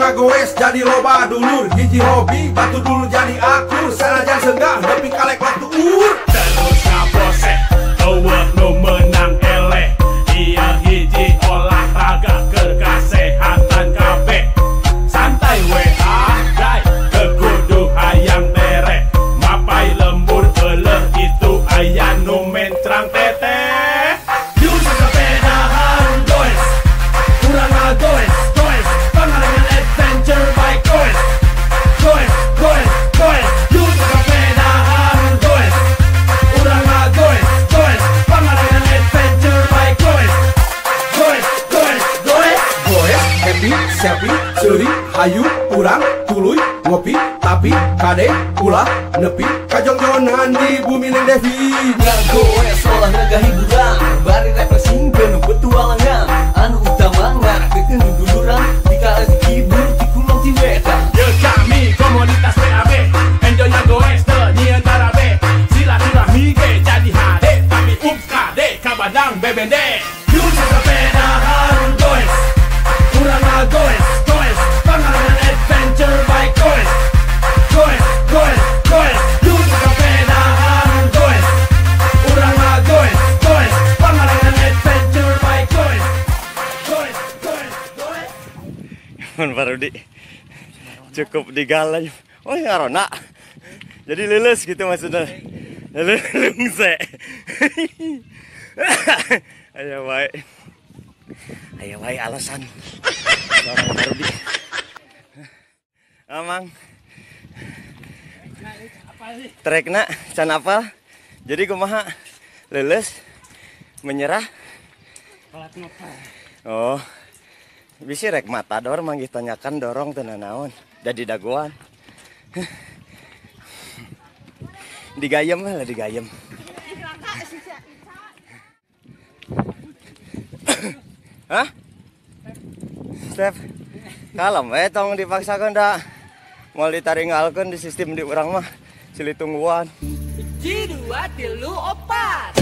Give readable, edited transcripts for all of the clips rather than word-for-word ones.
ngagoes jadi loba dulur. Hiji hobi batu dulu jadi akur. Sanajan senggah tapi kalek waktu terus ngapose eueuh nu menang eleh. Ieu hiji olahraga keur kasehatan kabeh. Santai we dai teu hayang tere. Mapai lembur euleuh itu aya nu mentrang teteh. Yuk sepeda harun goes, urang ngagoes. Pangalengan adventure bike goes. Yuk sepeda harun goes, urang ngagoes. Pangalengan adventure bike goes. goes, happy, selfie, seuri, hayu, urang, tuluy, ngopi, tapi, kade, ulah, nepi, kajongjonan di bumi neng Devi. Ngagoes olahraga hiburan, bari refreshing penuh petualangan. Anu utama ngarakeun duduluran, dikala dikibur di kulon ti wetan. Ye kami komunitas PAB, enjoy ngagoes teu nyieun barabe. Silaturahmi ge jadi hade, tapi kade kabadang bebende. Yuk sepeda harun goes, urang ngagoes. Pangalengan adventure bike goes. Yuk sepeda harun goes, urang ngagoes. Pangalengan adventure bike goes. Mun Parudi cukup digalan. Oh ngarona. Jadi lulus gitu maksudnya. Lungse. Ayo baik alasan. Seorang Parudi. Amang. Trekna can apal. Jadi kumaha? Lulus menyerah. Oh. Bisi rek matador manggih tanyakan dorong tenan naon. Jadi dagoan. Digayem lah digayem. Hah? Step. Kalem tong dipaksakan dah. Mau ditaringgalkeun di sistem di urang mah silih tungguan. 1, 2, 3, 4.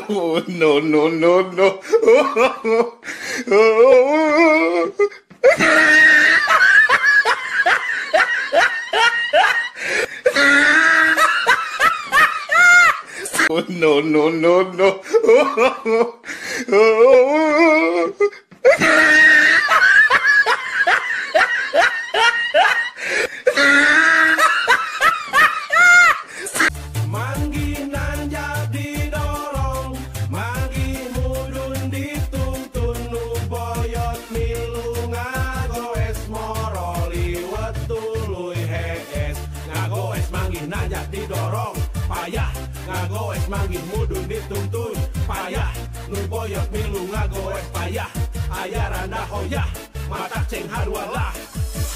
Oh, no, no, no, no. Oh, no, no, no, no. Mangginan jadi dorong, manggi mudun dituntun, nu boyot milu ngagoes moroli wetuluy hees. Ngagoes mangginan jadi dorong, payah. Ngagoes manggi mudun dituntun, payah. Nu boyot milu ngagoes payah. Aya randa hoyah, mata ceng harualah.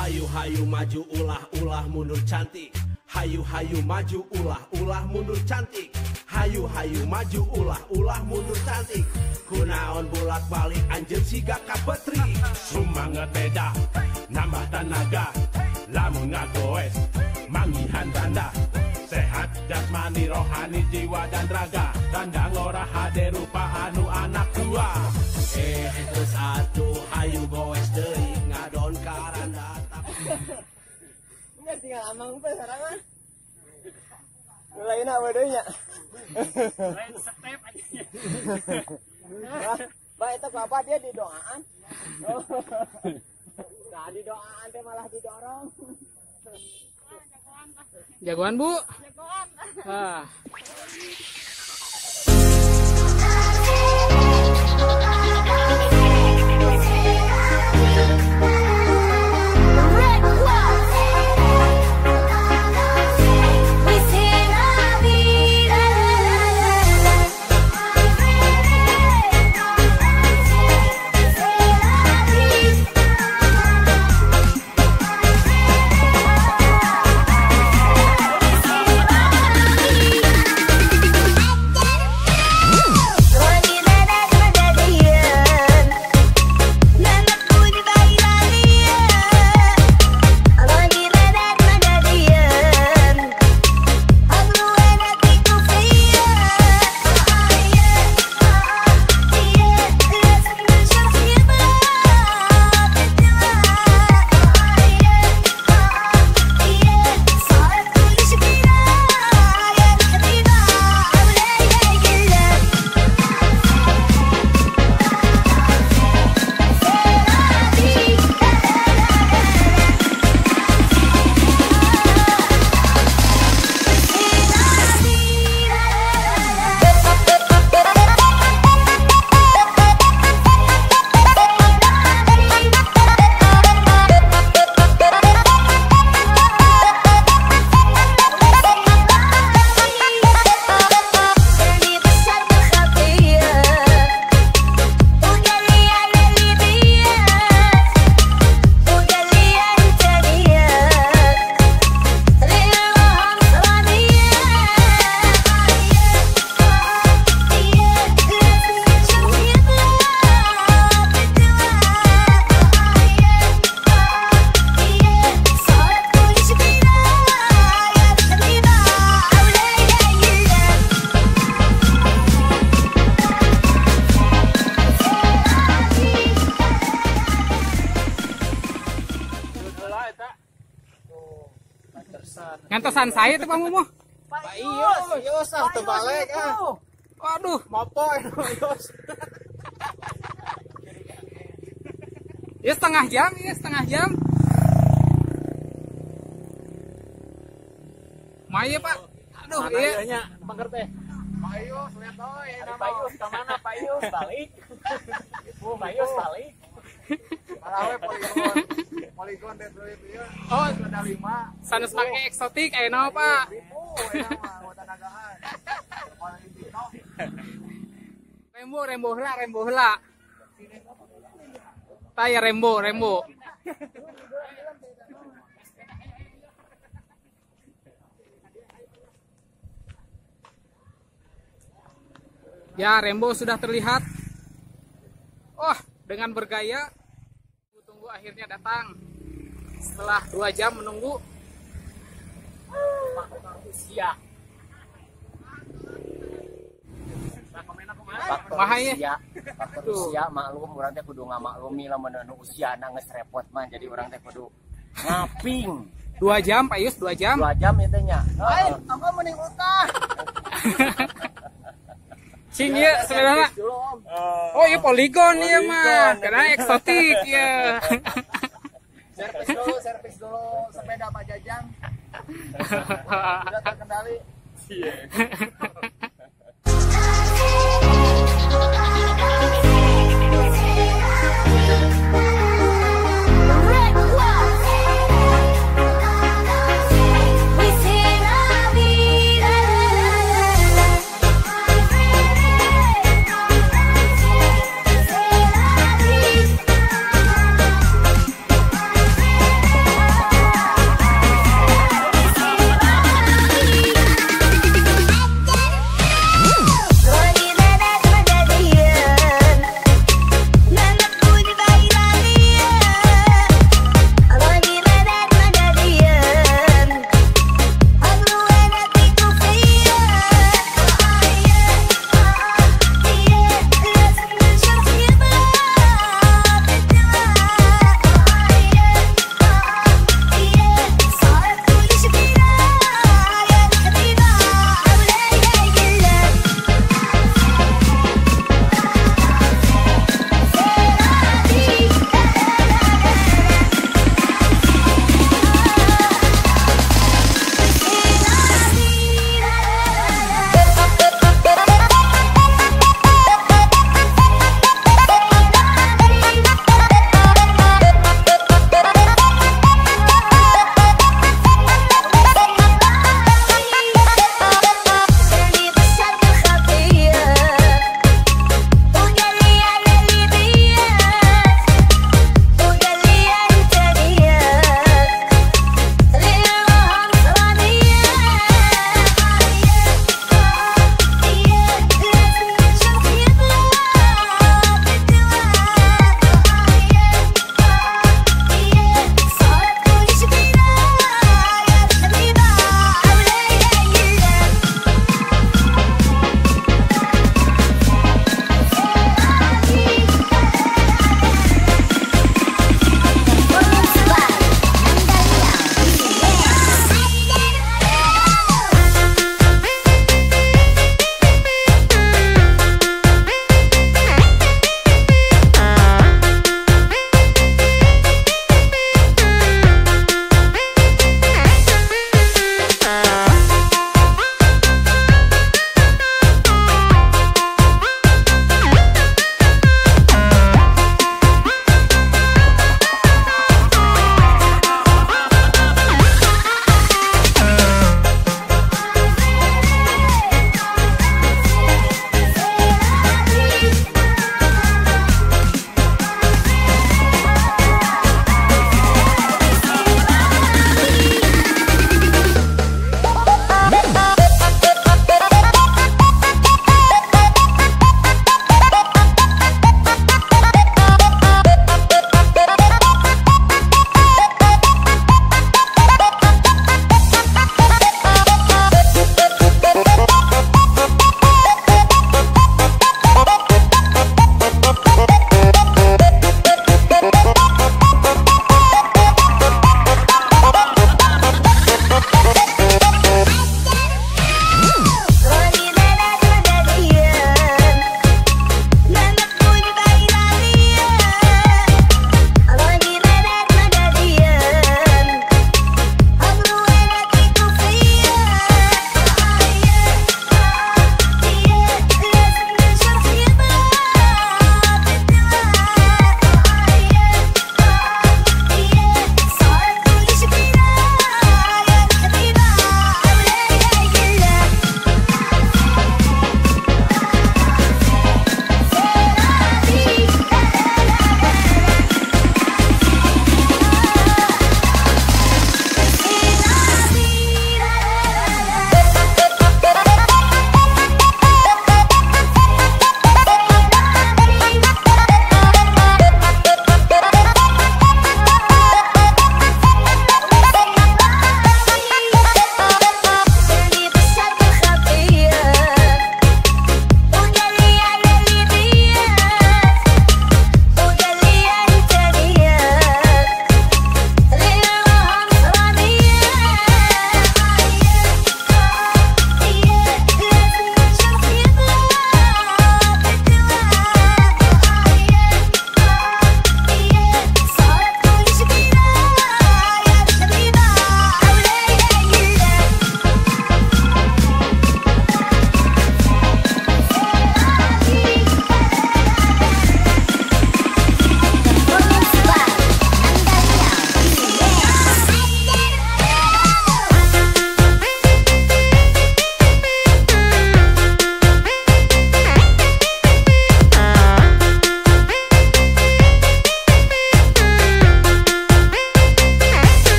Hayu-hayu maju ulah-ulah mundur cantik. Hayu-hayu maju ulah-ulah mundur cantik. Hayu-hayu maju ulah-ulah mundur cantik. Kunaon bolak-balik anjeun siga ka petri. Sumanget beda nambah tenaga. Lamun ngagoes manggihan tanda. Sehat jasmani rohani jiwa dan raga. Tanda ngora hade rupa anu anak tua. Terus atuh hayu goes deui ngadon karanda. Enggak tinggal amang teh sareng mah. Lainna we deui nya. Lain step aja. Bae eta apa dia didoaan. Nah, didoaan teh malah didorong. Jagoan, Bu. Ah. Ngantosan saya tuh Pak Mumu. Pak Ius ah terbalik ah. Waduh, Mopoy Ius. ya setengah jam, ya setengah jam. Maya Pak. Aduh, iya. Mangker teh. Pak Ius lihat oi, Pak Ius ka mana Pak Ius balik. Pak Ius balik. Malawe poligon deh ieu. Oh, ada 5. sanes make eksotik ayeuna Pak. Rembo heula. Taya rembo. Ya, rembo sudah terlihat. Oh, dengan bergaya. Tunggu akhirnya datang. Setelah 2 jam menunggu. Siap. Faktor Bahaya. usia, faktor usia maklum orang teh kudu ngamaklumi lamun anu usiana geus repot mah jadi orang teh kudu ngaping 2 jam Pak Yus, 2 jam. 2 jam itu nya. Lain, angga mending utah. Sing ieu sebenarnya. Oh, ieu poligon ieu mah, karena eksotik ya. Servis dulu sepeda Pak Jajang. Sudah terkendali.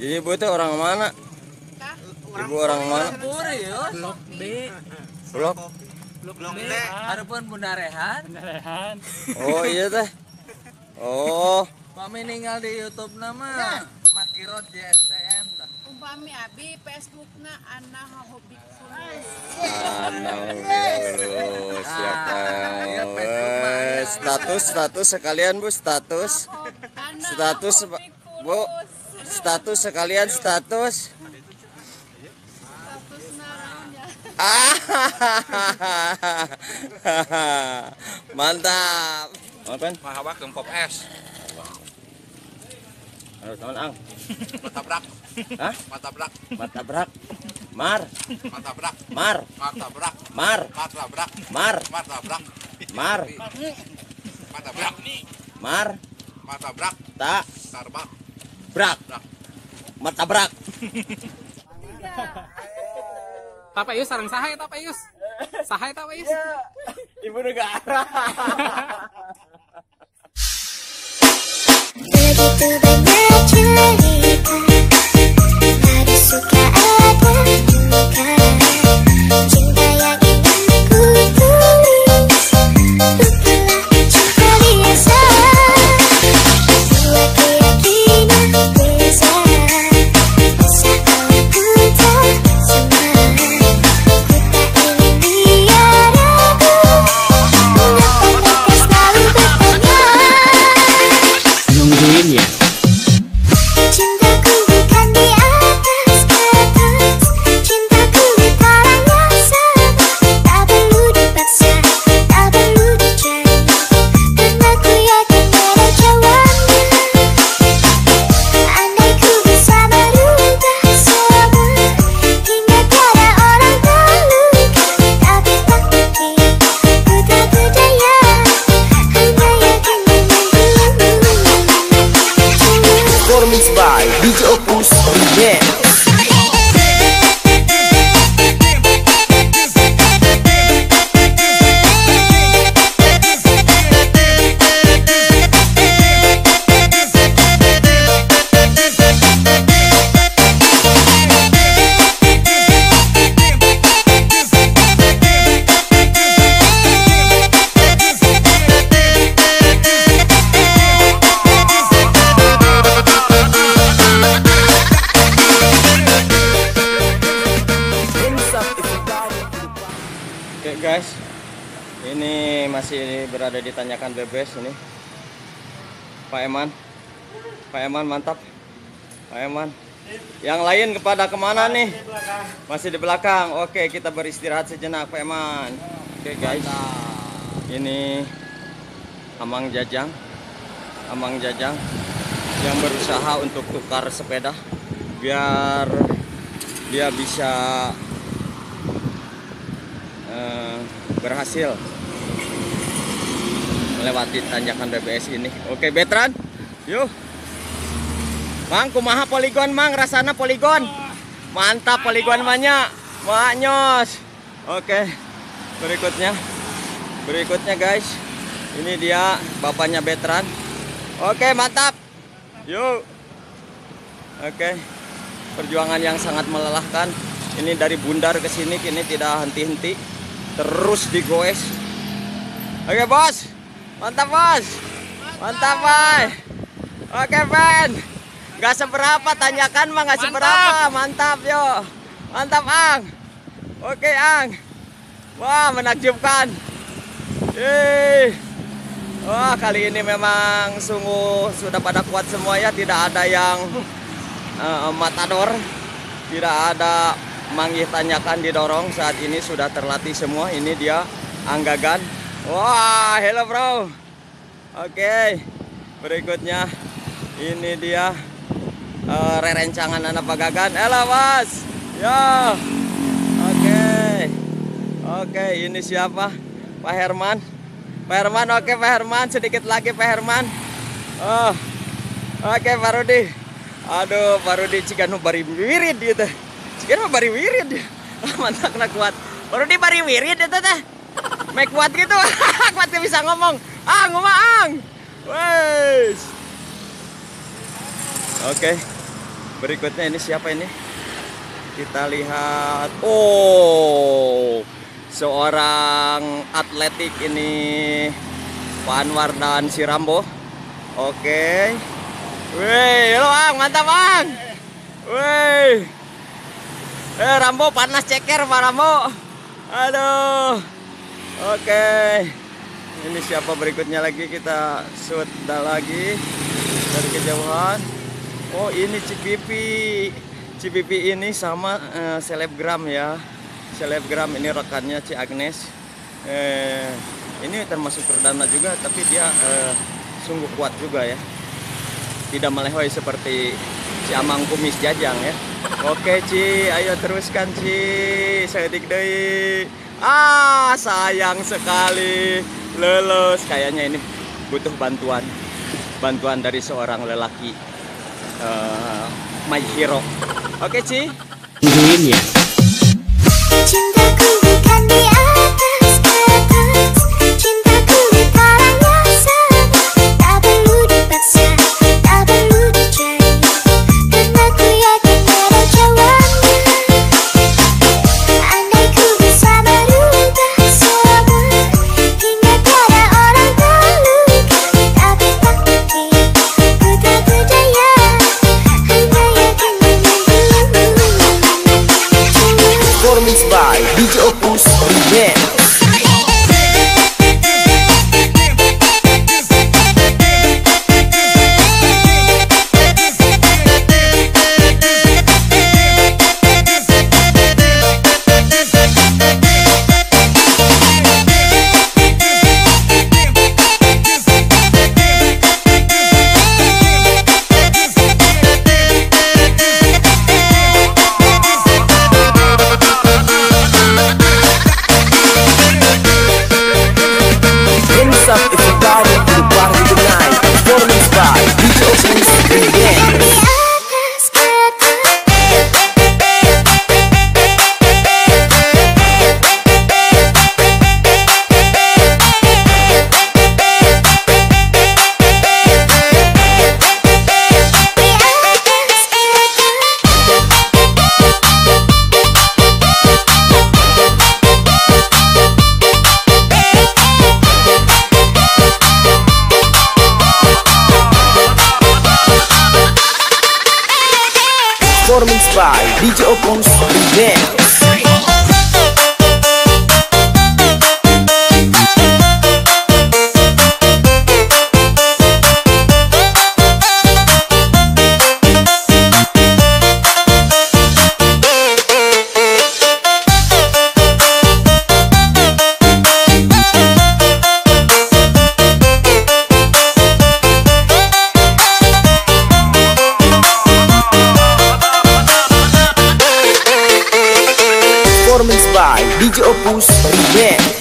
Ibu itu orang mana? Ibu orang mana? Blok B. Blok. Blok B. Harapun Bunda Rehan. Oh iya teh. Oh. Kami ninggal di YouTube nama Makirot JSTN. Umpami abi Facebookna Ana Hobi Fulus. Siapa? Status sekalian Bu, status. Status Bu. Status sekalian status. Mantap. Apa? Mahawak pop es. Halo teman Ang. Matabrak. Hah? Matabrak. Matabrak. Mar. Matabrak. Mar. Matabrak. Mar. Matabrak. Mar. Matabrak. Mar. Matabrak. Mar. Matabrak. Tak. Tarbak. Brak. Matabrak. Tapa Yus sareng saha eta Pak Yus? Saha eta Pak Yus? Ibu negara. Begitu banyak cerita, ada suka ada duka. Cinta yang ingin ku tulis, bukanlah cinta biasa. Dua keyakinan beza, saat ku tak sama. Ku tak ingin dia ragu, mengapa mereka selalu bertanya. Nungguin ya. Cintaku bukan di atas kertas, cintaku letaknya sama. Tak perlu dipaksa, tak perlu dicari, karena ku yakin ada jawabannya. Andai ku bisa merubah semua, hingga tiada orang terluka, tapi takdirnya ku tak berdaya, hanya yakin menunggumu. Performance by DJ Opus Remix. Oke guys, ini masih berada di Tanjakan Bebes ini. Pak Eman mantap. Pak Eman. Yang lain kepada kemana nih? Masih di belakang. Oke, kita beristirahat sejenak Pak Eman. Oke guys, ini Amang Jajang yang berusaha untuk tukar sepeda biar dia bisa berhasil melewati tanjakan BBS ini. Oke, Betran, yuk. Mang, kumaha poligon Mang, rasana poligon. Mantap poligon banyak, maknyos. Oke, berikutnya guys, ini dia bapaknya Betran. Oke, mantap. Yuk. Oke, perjuangan yang sangat melelahkan. Ini dari Bundar ke sini, kini tidak henti-henti, terus digoes. Oke bos, mantap bos, mantap boy. Oke Ben, nggak seberapa, tanyakan mah nggak seberapa, mantap yo, mantap Ang. Oke Ang, wah menakjubkan. Wah kali ini memang sungguh sudah pada kuat semua ya, tidak ada yang matador, tidak ada manggih tanyakan didorong. Saat ini sudah terlatih semua. Ini dia Anggagan. Wah, hello bro. Oke, berikutnya ini dia rerencangan anak Pagagan. Halo bos. Yo. Oke, ini siapa? Pak Herman. Oke Pak Herman, sedikit lagi Pak Herman. Oh. Oke Pak Rudi. Aduh, Pak Rudi cikan bari wirid gitu. Cikan bari wirid. Mantap kena kuat. Baru di bari wirid itu teh. Make kuat gitu. Kuat bisa ngomong. Ngomong. Wes. Oke. Berikutnya ini siapa ini? Kita lihat. Oh, seorang atletik ini, Pak Anwar dan si Rambo. Oke. Wih, halo Bang, mantap Bang. Wih. Rambo panas ceker Pak Rambo. Aduh. Oke. Ini siapa berikutnya lagi, kita shoot lagi dari kejauhan. Oh, ini Cipipi. Cipipi ini sama selebgram ya. Selebgram ini rekannya Ci Agnes. Ini termasuk perdana juga, tapi dia sungguh kuat juga ya. Tidak melehoi seperti si Amang Kumis Jajang ya. Oke Ci, ayo teruskan Ci. Sedik deui. Sayang sekali. Lulus. Kayaknya ini butuh bantuan dari seorang lelaki. My hero. Oke Ci. Tungguin ya. Cintaku bukan di atas kertas, cintaku di tangan sama. Tak perlu dipaksa, tak perlu dicari, karena ku yakin ada jawabnya. Andai ku bisa merubah semua, hingga tiada orang terluka, tapi tak mungkin, ku tak berdaya, hanya yakin menunggu. Performance by DJ Opus Remix. Hands up if you're down to the party tonight. Performance by DJ Opus Remix. Performance by DJ Opus Remix. Performance by DJ Opus Remix.